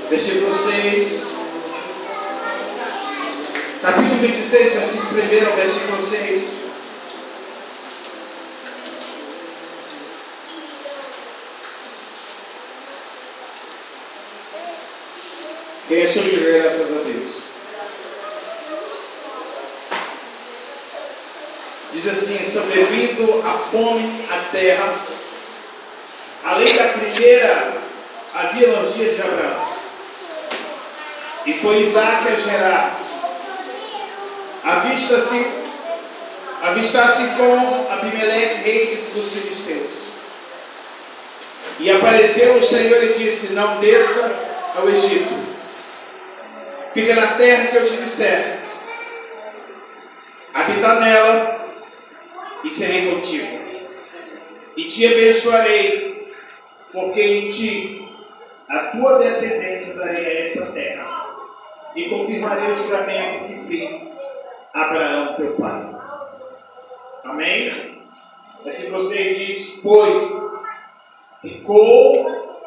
versículo 6. Capítulo 26, versículo 1, versículo 6. Quem achou de graças a Deus? Diz assim: sobrevindo a fome à terra, além da primeira, havia nos dias de Abraão. E foi Isaque a Gerar. Avistasse com Abimeleque, rei dos filisteus. E apareceu o Senhor e disse: não desça ao Egito. Fica na terra que eu te disser. Habita nela e serei contigo. E te abençoarei, porque em ti a tua descendência darei a esta terra. E confirmarei o juramento que fiz a Abraão teu pai. Amém? Versículo 6 diz: pois ficou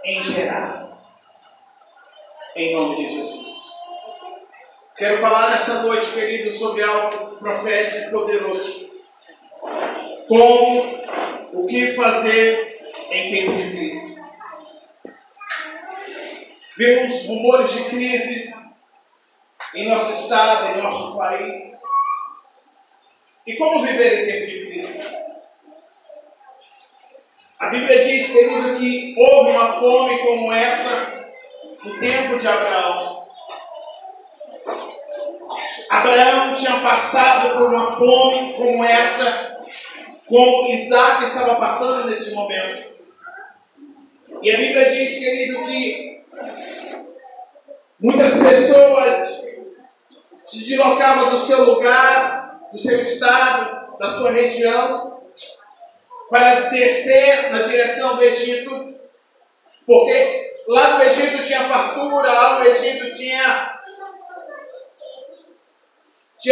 em Gerar. Em nome de Jesus. Quero falar nessa noite, querido, sobre algo profético e poderoso. Como o que fazer em tempo de crise. Vemos rumores de crises em nosso estado, em nosso país. E como viver em tempo de crise? A Bíblia diz, querido, que houve uma fome como essa no tempo de Abraão. Abraão tinha passado por uma fome como essa, como Isaque estava passando nesse momento. E a Bíblia diz, querido, que muitas pessoas se deslocavam do seu lugar, do seu estado, da sua região, para descer na direção do Egito, porque lá no Egito tinha fartura, lá no Egito tinha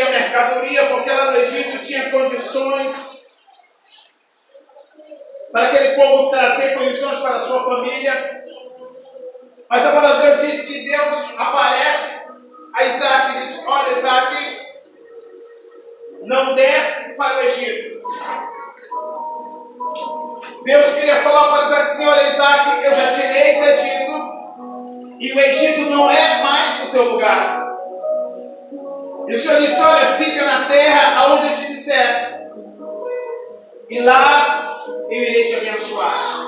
mercadoria, porque lá no Egito tinha condições para aquele povo trazer condições para a sua família. Mas a palavra de Deus diz que Deus aparece a Isaque e diz: olha, Isaque, não desce para o Egito. Deus queria falar para Isaque assim: olha, Isaque, eu já tirei do Egito e o Egito não é mais o teu lugar. E o Senhor disse: olha, fica na terra aonde eu te disser, e lá eu irei te abençoar.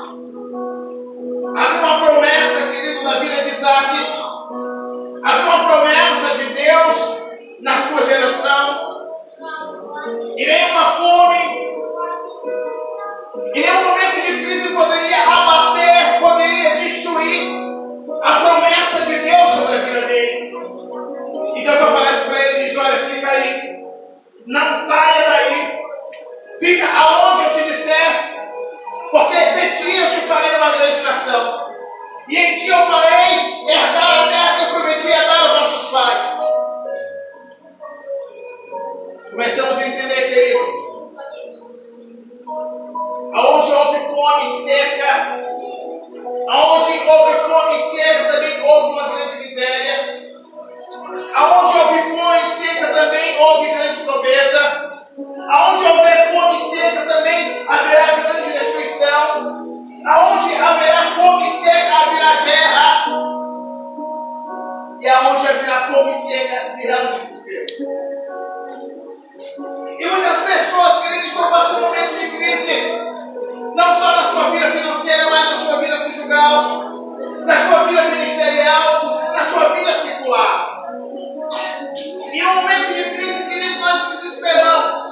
Havia uma promessa, querido, na vida de Isaque. Havia uma promessa de Deus na sua geração. E nenhuma fome, em nenhum momento de crise poderia abater, poderia destruir a promessa de Deus sobre a vida dele. E Deus aparece para ele e diz: olha, fica aí, não saia daí, fica aonde eu te disser, porque de ti eu te farei uma grande nação, e em ti eu farei herdar a terra que eu prometi dar aos vossos pais. Começamos a entender, querido, aonde houve fome e seca, aonde houve fome e seca também houve uma grande miséria. Aonde houve fome e seca também houve grande pobreza. Aonde houver fome e seca também haverá grande destruição. Aonde haverá fome e seca haverá guerra. E aonde haverá fome e seca virá o desespero. E muitas pessoas, queridos, estão passando momentos de crise, não só na sua vida financeira, mas na sua vida conjugal, na sua vida ministerial, na sua vida secular. E no momento de crise, querido, nós desesperamos.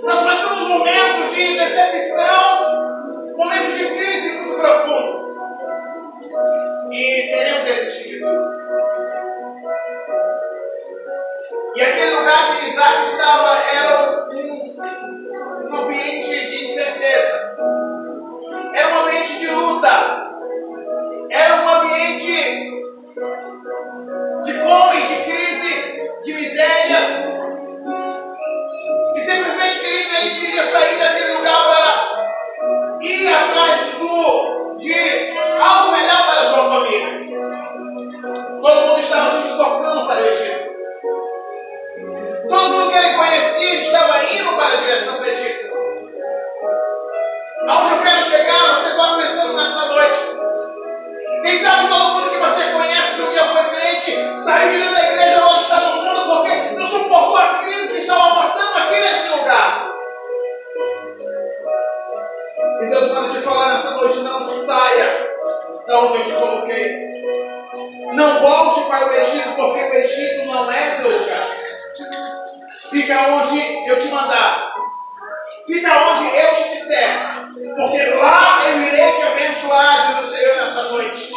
Nós passamos momentos de decepção, momentos de crise muito profundo. E queremos desistir. falar nessa noite: não saia da onde eu te coloquei. Não volte para o Egito, porque o Egito não é teu lugar. Fica onde eu te mandar. Fica onde eu te disser. Porque lá eu irei te abençoar, diz o Senhor nessa noite.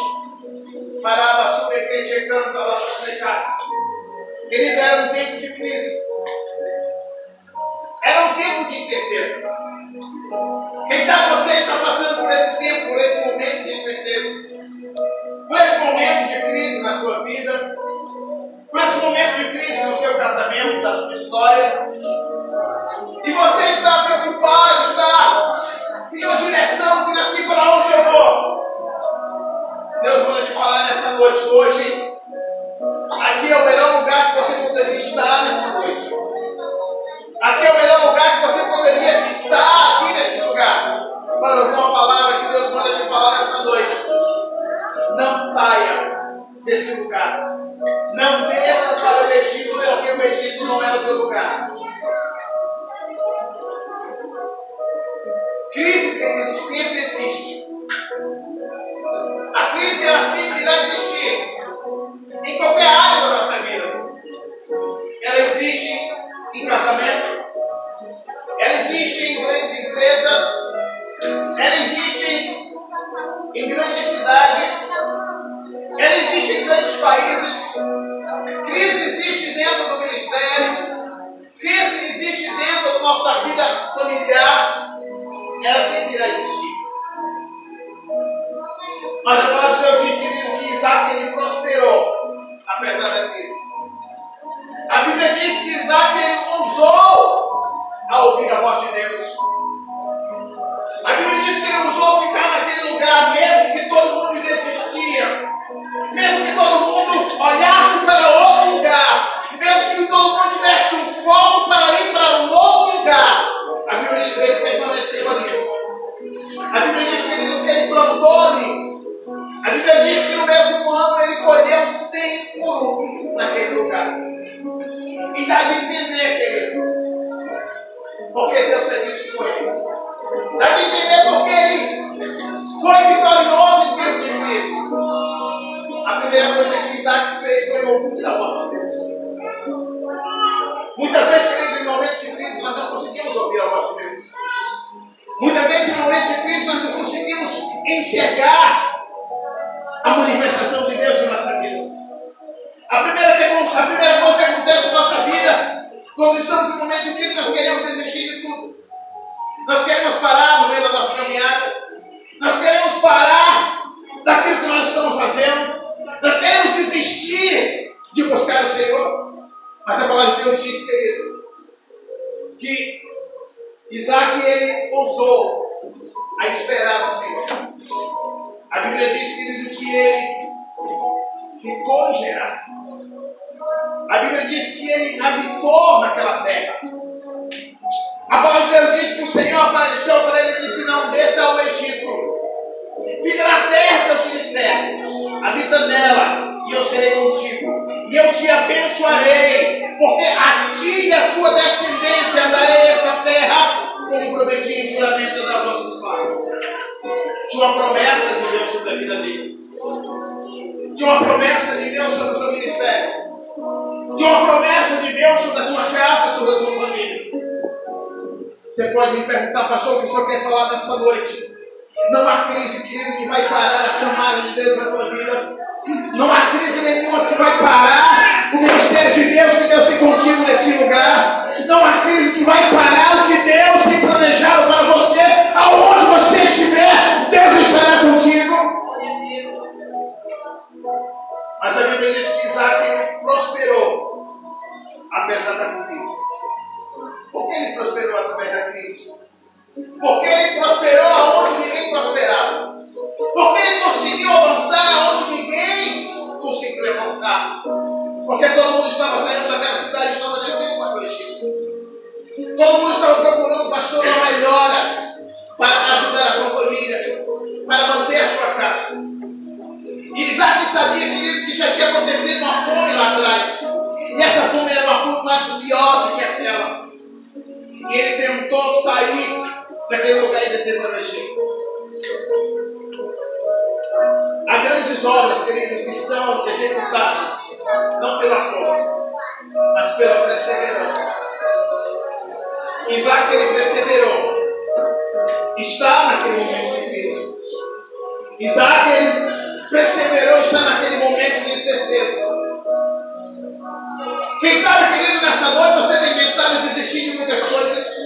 Paraba, subecrete, canta, lá no sindicato. Querido, era um tempo de crise. Era um tempo de incerteza. Quem sabe você está passando por esse tempo, por esse momento de incerteza. Por esse momento de crise na sua vida. Por esse momento de crise no seu casamento, da sua história. E você está preocupado, está sem uma direção, dizendo assim: para onde eu vou? Deus manda te falar nessa noite, hoje. Aqui é o melhor lugar que você poderia estar nessa noite. Aqui é o melhor lugar que você poderia estar, aqui nesse lugar. Para ouvir uma palavra que Deus manda te falar nessa noite. Não saia desse lugar. Não desça para o Egito, porque o Egito não é o teu lugar. Crise, querido, sempre existe. A crise, ela sempre irá existir. Em qualquer área da nossa vida. Ela existe em casamento. Ela existe em grandes empresas. Ela existe em grandes cidades. Ela existe em grandes países. Crise existe dentro do ministério. Crise existe dentro da nossa vida familiar. Ela sempre irá existir. Mas a palavra de Deus diz, querido, que Isaac ele prosperou apesar da crise. A Bíblia diz que Isaac ele ousou a ouvir a voz de Deus. A Bíblia diz que ele ousou ficar naquele lugar, mesmo que todo mundo desistia, mesmo que todo mundo olhasse para outro lugar, mesmo que todo mundo tivesse um foco para ir para um outro lugar. A Bíblia diz que ele permaneceu ali. A Bíblia diz, querido, que ele plantou ali. A Bíblia diz que no mesmo ano ele colheu 100 por 1 naquele lugar. E dá de entender, querido, porque Deus fez isso com ele. Dá de entender porque ele foi vitorioso em tempo de crise. A primeira coisa que Isaac fez foi ouvir a voz de Deus. Muitas vezes, querido, em momentos de crise nós não conseguimos ouvir a voz de Deus. Muitas vezes, em momentos de crise, nós não conseguimos enxergar a manifestação de Deus em nossa vida. A primeira coisa que acontece na nossa vida, quando estamos em momentos de crise, nós queremos desistir de tudo. Nós queremos parar no meio da nossa caminhada. Nós queremos parar daquilo que nós estamos fazendo. Nós queremos desistir de buscar o Senhor. Mas a palavra de Deus diz, querido, que Isaac ele ousou a esperar o Senhor. A Bíblia diz, querido, que ele ficou em Gerar. A Bíblia diz que ele habitou naquela terra. A palavra de Deus diz que o Senhor apareceu para ele e disse: não desça ao Egito. Fica na terra que eu te disser. Habita nela e eu serei contigo. E eu te abençoarei, porque a ti e a tua descendência darei essa terra, como prometi em juramento das vossas pais. Tinha uma promessa de Deus sobre a vida dele. Tinha uma promessa de Deus sobre o seu ministério. Tinha uma promessa de Deus sobre a sua casa, sobre a sua família. Você pode me perguntar: pastor, o que o senhor quer falar nessa noite? Não há crise, querido, que vai parar a chamada de Deus na tua vida. Não há crise nenhuma que vai parar o ministério de Deus que Deus tem contigo nesse lugar. Não há crise que vai parar o que Deus tem planejado para você. Aonde você estiver, Deus estará contigo. Mas a Bíblia diz que Isaac prosperou apesar da crise. Por que ele prosperou através da crise? Porque ele prosperou aonde ninguém prosperava. Porque ele conseguiu avançar aonde ninguém conseguiu avançar. Porque todo mundo estava saindo daquela cidade e estava descendo para o Egito. Todo mundo estava procurando, pastor, uma melhora para ajudar a sua família, para manter a sua casa. E Isaac sabia, querido, que já tinha acontecido uma fome lá atrás. E essa fome era uma fome mais pior do que aquela. E ele tentou sair daquele lugar e descer para o Egito. grandes obras, queridos, que são executadas não pela força, mas pela perseverança. Isaac, ele perseverou. Está naquele momento de crise. Isaac, ele perseverou, está naquele momento de incerteza. Quem sabe, querido, nessa noite você tem pensado em desistir de muitas coisas.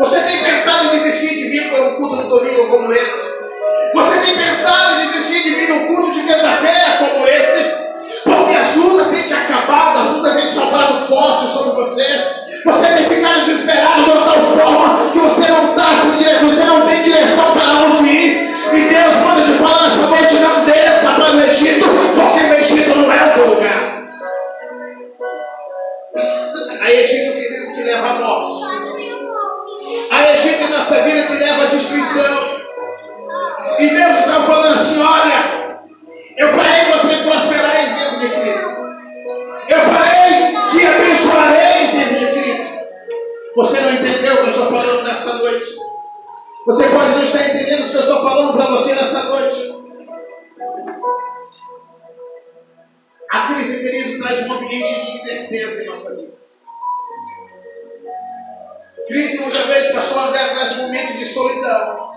Você tem pensado em desistir de vir para um culto no domingo como esse. Você tem pensado em desistir de vir num culto de quinta-feira como esse. Porque as lutas têm te acabado, as lutas têm sobrado forte sobre você. Você tem ficado desesperado de uma tal forma que você não tem direção para onde ir. E Deus manda te falar nessa noite: não desça para o Egito, porque o Egito não é o teu lugar. A Egito, querido, te leva à morte. A Egito em nossa vida te leva à destruição. E Deus está falando assim: olha, eu farei você prosperar em tempo de crise. Eu farei, te abençoarei em tempo de crise. Você não entendeu o que eu estou falando nessa noite? Você pode não estar entendendo o que eu estou falando para você nessa noite. A crise, querido, traz um ambiente de incerteza em nossa vida. Crise, muitas vezes, pastor André, traz momentos de solidão.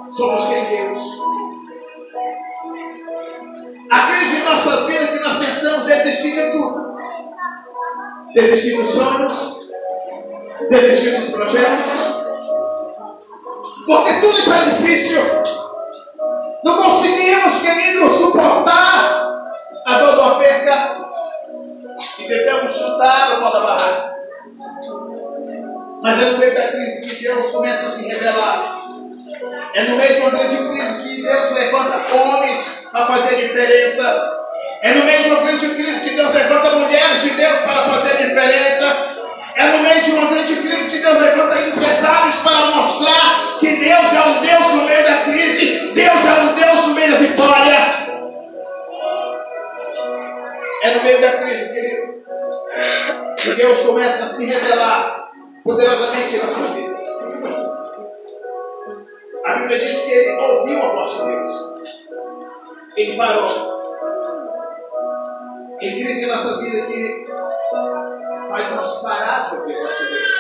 Somos sem Deus. A crise em nossas vidas que nós pensamos desistir de tudo. Desistir dos sonhos. Desistir dos projetos. Porque tudo está difícil. Não conseguimos, querido, suportar a dor de uma perda. E tentamos chutar o pau da barraca. Mas é no meio da crise que Deus começa a se revelar. É no meio de uma grande crise que Deus levanta homens a fazer diferença. É no meio de uma grande crise que Deus levanta mulheres de Deus para fazer diferença. É no meio de uma grande crise que Deus levanta empresários para mostrar que Deus é um Deus no meio da crise. Deus é um Deus no meio da vitória. É no meio da crise, querido, que Deus começa a se revelar poderosamente em nossas vidas. A Bíblia diz que ele ouviu a voz de Deus. Ele parou. Em crise em nossa vida que faz nós parar de ouvir a voz de Deus.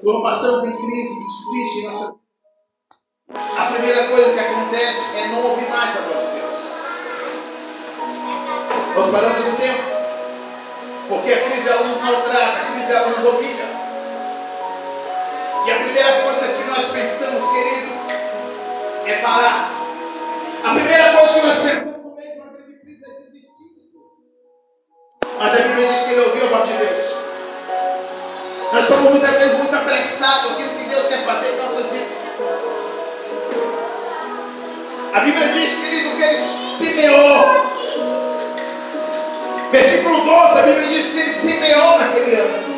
Quando passamos em crise difícil em nossa vida, a primeira coisa que acontece é não ouvir mais a voz de Deus. Nós paramos o tempo. Porque a crise ela nos maltrata, a crise ela nos humilha. E a primeira coisa que nós pensamos, querido, é parar. A primeira coisa que nós pensamos no meio de uma grande crise é desistir. Mas a Bíblia diz que ele ouviu a voz de Deus. Nós estamos muitas vezes muito apressados com aquilo que Deus quer fazer em nossas vidas. A Bíblia diz, querido, que ele semeou. Versículo 12, a Bíblia diz que ele semeou naquele ano.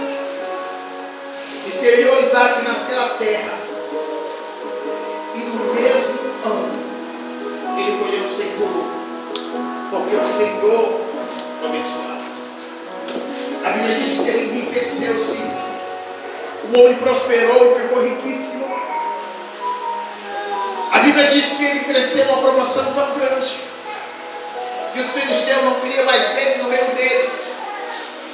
E semeou Isaac naquela terra. E no mesmo ano, ele colheu 100 por 1. Porque o Senhor o abençoava. A Bíblia diz que ele enriqueceu-se. O homem prosperou e ficou riquíssimo. A Bíblia diz que ele cresceu uma promoção tão grande que os filisteus não queriam mais ele no meio deles,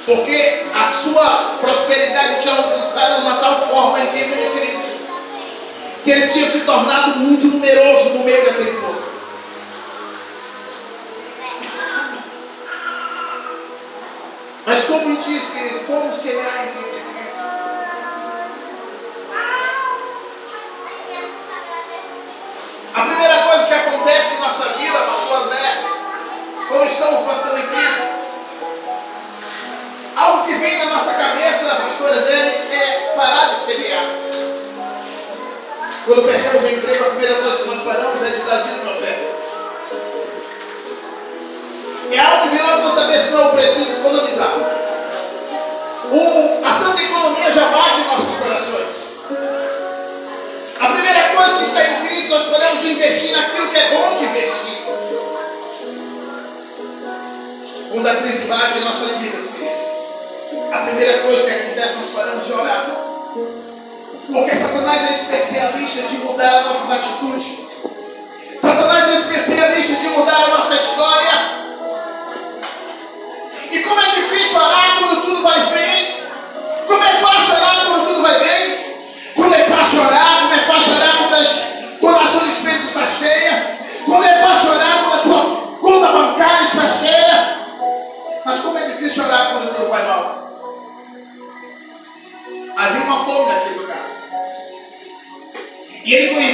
porque a sua prosperidade tinha alcançado de uma tal forma em tempo de crise, que eles tinham se tornado muito numerosos no meio daquele povo. Mas como diz, querido, como será em tempo de crise? A primeira coisa que acontece em nossa vida, pastor André, quando estamos passando em crise, algo que vem na nossa cabeça, pastora Zé, é parar de semear. Quando perdemos o emprego, a primeira coisa que nós paramos é de dar dízimo à oferta. É algo que vem na nossa cabeça, não, eu preciso economizar. A santa economia já bate em nossos corações. A primeira coisa que está em crise, nós paramos de investir naquilo que é bom de investir. Quando a crise bate em nossas vidas, querido, a primeira coisa que acontece, nós paramos de orar. Porque Satanás é especialista de mudar as nossas atitudes. Satanás é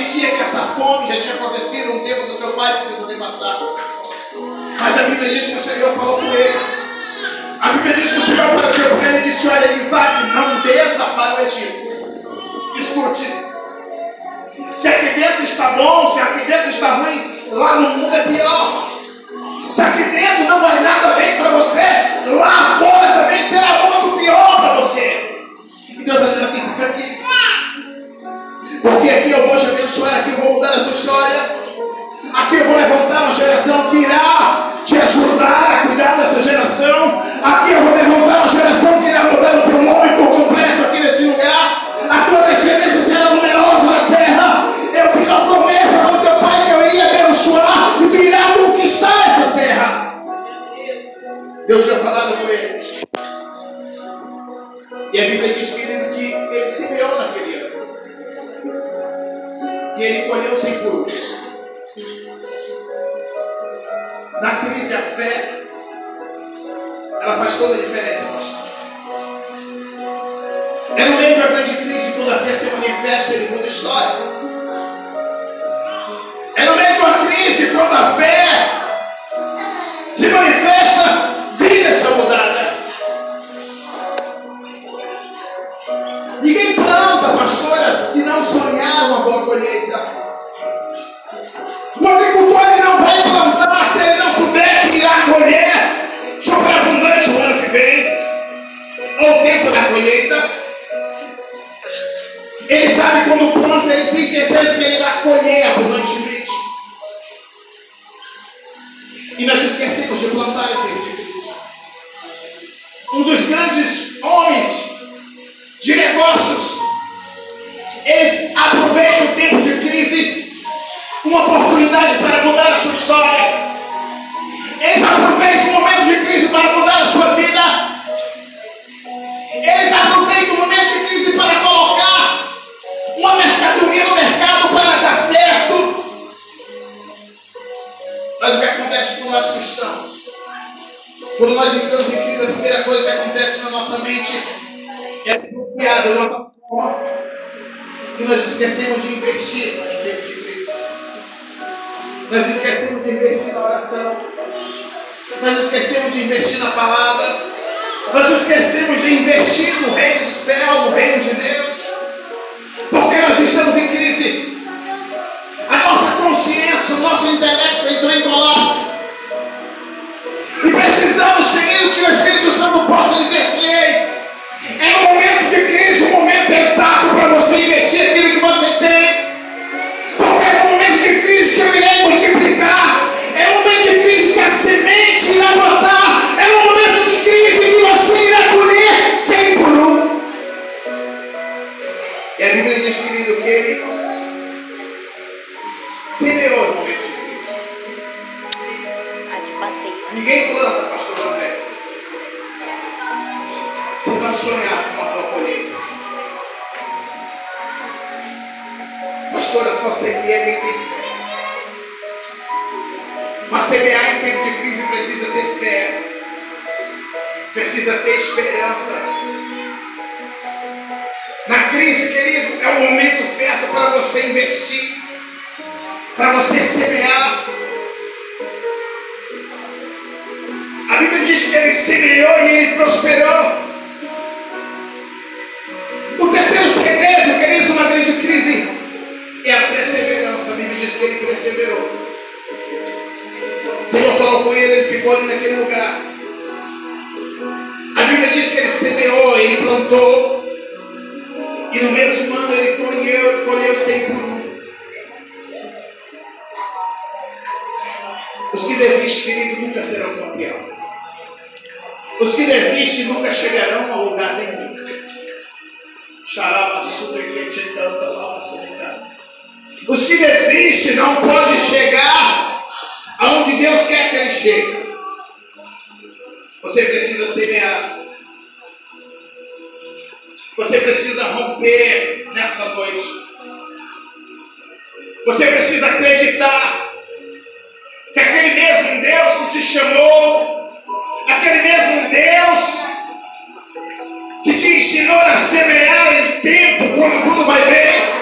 existia, que essa fome já tinha acontecido um tempo do seu pai precisa ter passado. Mas a Bíblia diz que o Senhor falou com ele. A Bíblia diz que o Senhor apareceu para ele e disse: olha, Isaac, não desça para o Egito. Escute. Se aqui dentro está bom, se aqui dentro está ruim, lá no mundo é pior. Se aqui dentro não vai nada bem para você, lá fora também será muito pior para você. E Deus vai dizer assim: fica aqui. Porque aqui eu vou te abençoar, aqui eu vou mudar a tua história. Aqui eu vou levantar uma geração que irá te ajudar a cuidar dessa geração. Aqui eu vou levantar uma geração que irá mudar o teu nome por completo aqui nesse lugar. A tua descendência será numerosa na terra. Eu fiz a promessa para o teu pai que eu iria abençoar e tu irá conquistar essa terra. Deus tinha falado com ele. E a Bíblia diz, querido, que ele semeou naquele ano. E ele colheu sem fruto. Na crise, a fé, ela faz toda a diferença, pastor. É no meio de uma grande crise, quando a fé se manifesta, ele muda a história. É no meio de uma crise, quando a fé se manifesta, vidas são mudadas. Ninguém planta, pastora, se não sonhar uma boa colheita. O agricultor ele não vai plantar se ele não souber que irá colher sobreabundante o ano que vem, ou o tempo da colheita. Ele sabe quando planta, ele tem certeza que ele irá colher abundantemente. E nós esquecemos de plantar em tempo de crise. Um dos grandes homens de negócios, eles aproveitam o tempo de crise, uma oportunidade para mudar a sua história. Eles aproveitam o momento de crise para mudar a sua vida. Eles aproveitam o momento de crise para colocar uma mercadoria no mercado para dar certo. Mas o que acontece com nós cristãos? Quando nós entramos em crise, a primeira coisa que acontece na nossa mente é bloqueada de uma forma que nós esquecemos de investir em tempo de crise. Nós esquecemos de investir na oração. Nós esquecemos de investir na palavra. Nós esquecemos de investir no reino do céu, no reino de Deus. Porque nós estamos em crise. A nossa consciência, o nosso intelecto entrou em colapso. E precisamos, querido, que o Espírito Santo possa dizer assim: é um momento de crise, um momento exato para você investir aquilo que você tem. Porque é um momento de crise que eu irei multiplicar. É um momento de crise que a semente irá brotar. É um momento de crise que você irá colher 100 por 1. E a Bíblia diz, querido, que ele semeou no momento de crise. Ninguém planta, pastor André, se não sonhar com uma boa colheita. Pastora, só semeia quem tem fé. Mas semear em tempo de crise precisa ter fé, precisa ter esperança. Na crise, querido, é o momento certo para você investir, para você semear. A Bíblia diz que ele semeou e ele prosperou. O terceiro segredo, queridos, numa grande crise é a perseverança. A Bíblia diz que ele perseverou. O Senhor falou com ele, ele ficou ali naquele lugar. A Bíblia diz que ele semeou, ele plantou. E no mesmo ano ele colheu 100 por 1. Os que desistem, querido, nunca serão campeão. Os que desistem nunca chegarão a lugar nenhum. Os que desistem não podem chegar aonde Deus quer que ele chegue. Você precisa semear. Você precisa romper nessa noite. Você precisa acreditar que aquele mesmo Deus que te chamou, aquele mesmo Deus que te ensinou a semear em tempo quando tudo vai bem,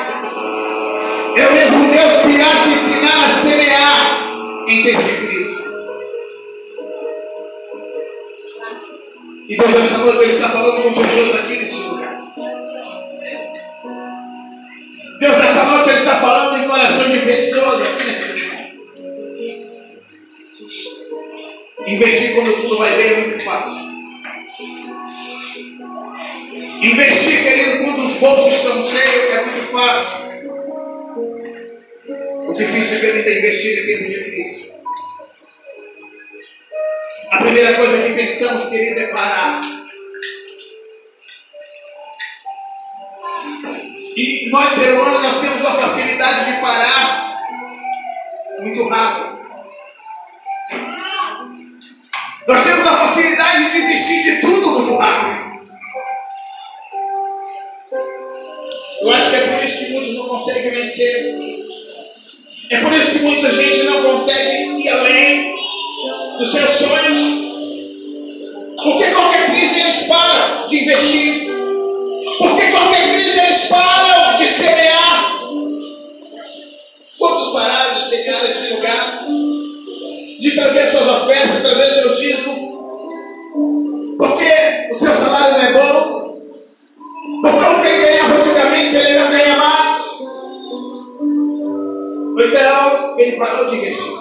é o mesmo Deus virá te ensinar a semear em tempo de crise. E Deus, essa noite, Ele está falando com pessoas aqui nesse lugar. Deus, essa noite, Ele está falando em corações de pessoas aqui nesse lugar. Investir quando tudo vai bem é muito fácil. Investir, querido, quando os bolsos estão cheios é muito fácil. O difícil, querido, é investir em tempo de crise. A primeira coisa que pensamos, querido, é parar. E nós, ser humano, nós temos a facilidade de parar muito rápido. Nós temos a facilidade de desistir de tudo muito rápido. Eu acho que é por isso que muitos não conseguem vencer. É por isso que muita gente não consegue ir além dos seus sonhos. Porque qualquer crise eles param de investir. Porque qualquer crise eles param de semear. Quantos pararam de semear nesse lugar? De trazer suas ofertas, de trazer seus dízimos? Porque o seu salário não é bom? Porque o que ele ganhava antigamente ele não ganha mais? Então, ele parou de investir.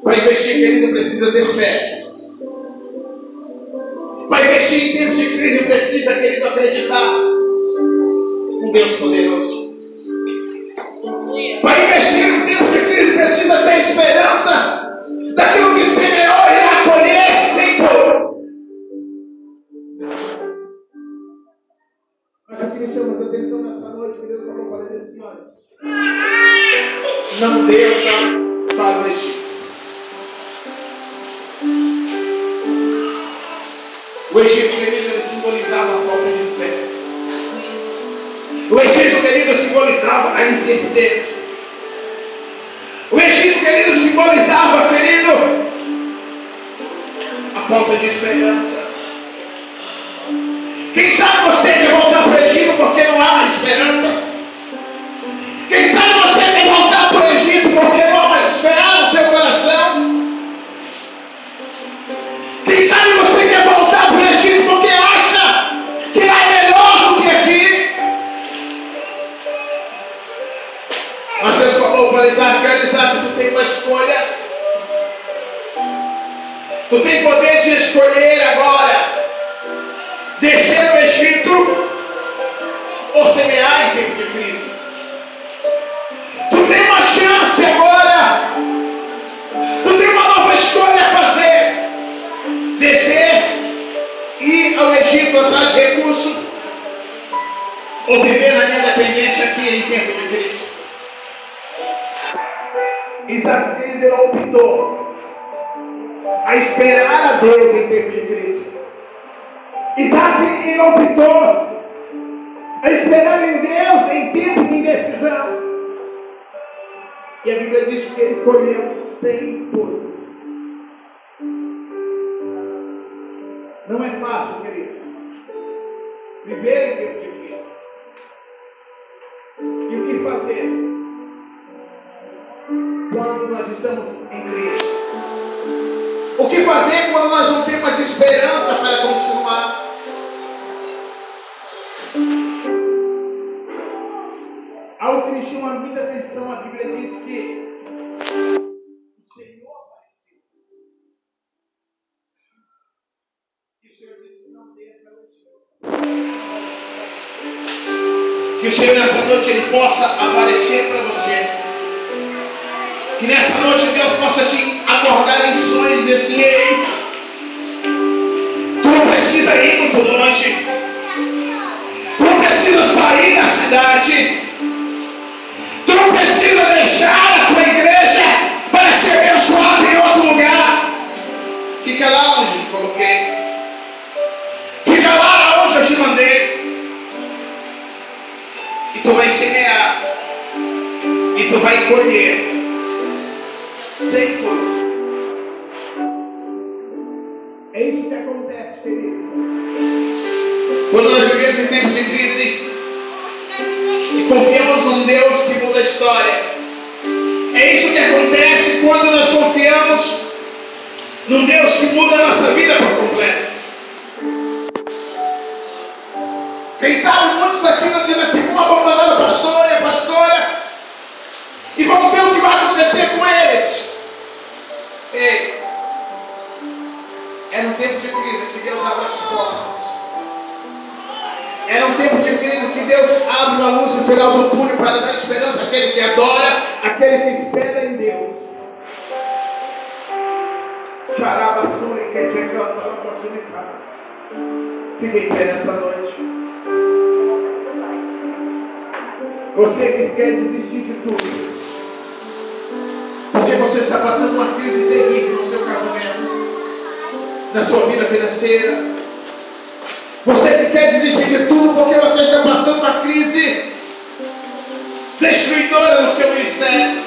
Para investir, querido, precisa ter fé. Para investir em tempo de crise, precisa, querido, acreditar um Deus poderoso. Para investir em tempo de crise, precisa ter esperança daquilo que semeou irá colher sempre. Mas o que me chama a atenção nessa noite, que Deus falou para ele assim, olha, não deixa para o Egito. O Egito, querido, ele simbolizava a falta de fé. O Egito, querido, simbolizava a incerteza. O Egito, querido, simbolizava, querido, a falta de esperança. Quem sabe você quer voltar para o Egito porque não há mais esperança? Quem sabe você quer voltar para o Egito porque não há mais esperança no seu coração? Quem sabe você quer voltar para o Egito porque acha que lá é melhor do que aqui? Mas Deus falou para Isaac, Isaac, tu tem uma escolha. Tu tem poder de escolher agora. Descer no Egito ou semear em tempo de crise. Tu tem uma chance agora. Tu tem uma nova escolha a fazer. Descer, ir ao Egito atrás de recursos ou viver na minha dependência aqui em tempo de crise. Isaac, querido, ele optou a esperar a Deus em tempo de crise. Isaac, ele optou a esperar em Deus em tempo de indecisão. E a Bíblia diz que ele colheu 100 por um. Não é fácil, querido, viver em tempo de crise. E o que fazer quando nós estamos em crise? O que fazer quando nós não temos esperança para continuar? Algo que me chama muita atenção, a Bíblia diz que o Senhor apareceu. E o Senhor disse, não desça ao Egito. Que o Senhor nessa noite Ele possa aparecer para você. Que nessa noite Deus possa te acordar em sonhos e dizer assim, ei, tu não precisa ir muito longe. Tu não precisa sair da cidade. Tu não precisa deixar a tua igreja para ser abençoado em outro lugar. Fica lá onde eu te coloquei. Fica lá onde eu te mandei. E tu vai semear. E tu vai colher. Sem por um. É isso que acontece, querido. Quando nós vivemos em tempo de crise, Confiamos num Deus que muda a história. É isso que acontece quando nós confiamos num Deus que muda a nossa vida por completo. Quem sabe muitos aqui estão dizendo assim: vão abandonar a pastora e a pastora e vão ver o que vai acontecer com eles. Ei, é no tempo de crise que Deus abre as portas. É no tempo de crise que Deus abre uma luz no final do túnel para dar esperança àquele que adora, àquele que espera em Deus. Fique em pé nessa noite. Você que quer desistir de tudo, porque você está passando uma crise terrível no seu casamento, na sua vida financeira. Você que quer desistir de tudo porque você está passando uma crise destruidora no seu ministério.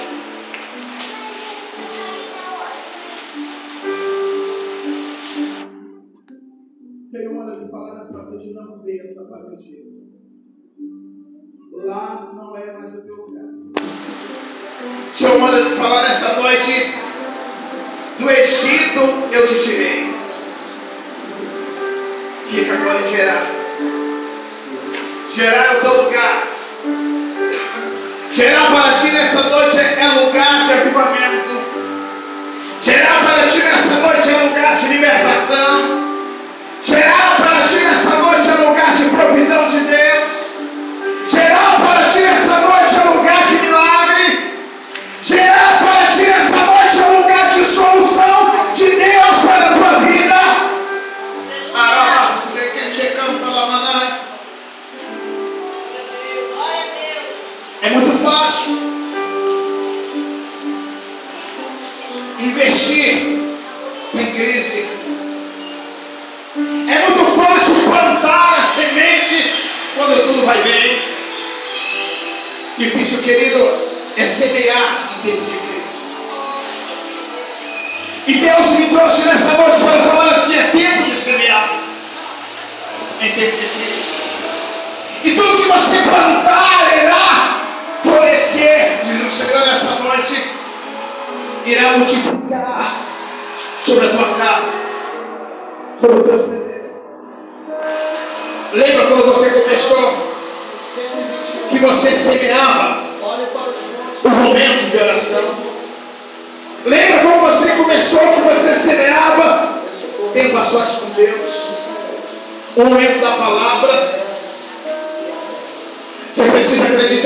Senhor, manda de falar nessa noite, não desça para o Egito. Lá não é mais o teu lugar. Senhor, manda de falar nessa noite, do Egito eu te tirei. Fica agora em Gerar. Gerar é o teu lugar. Gerar para ti nessa noite é lugar de avivamento. Gerar para ti nessa noite é lugar de libertação. Gerar para ti nessa noite é lugar de provisão de Deus. Gerar para ti nessa noite é lugar de milagre. Gerar para ti nessa noite é lugar de solução de Deus para a tua vida. É muito fácil investir sem crise. É muito fácil plantar a semente quando tudo vai bem. Difícil, querido, é semear em tempo de crise. E Deus me trouxe nessa noite para falar assim: é tempo de semear em tempo de crise. E tudo que você plantar irá florescer, diz o Senhor nessa noite, irá multiplicar sobre a tua casa, sobre o teu celeiro. Lembra quando você começou, que você semeava os momentos de oração? Lembra quando você começou, que você semeava tempo a sós com Deus, o momento da palavra? Você precisa acreditar.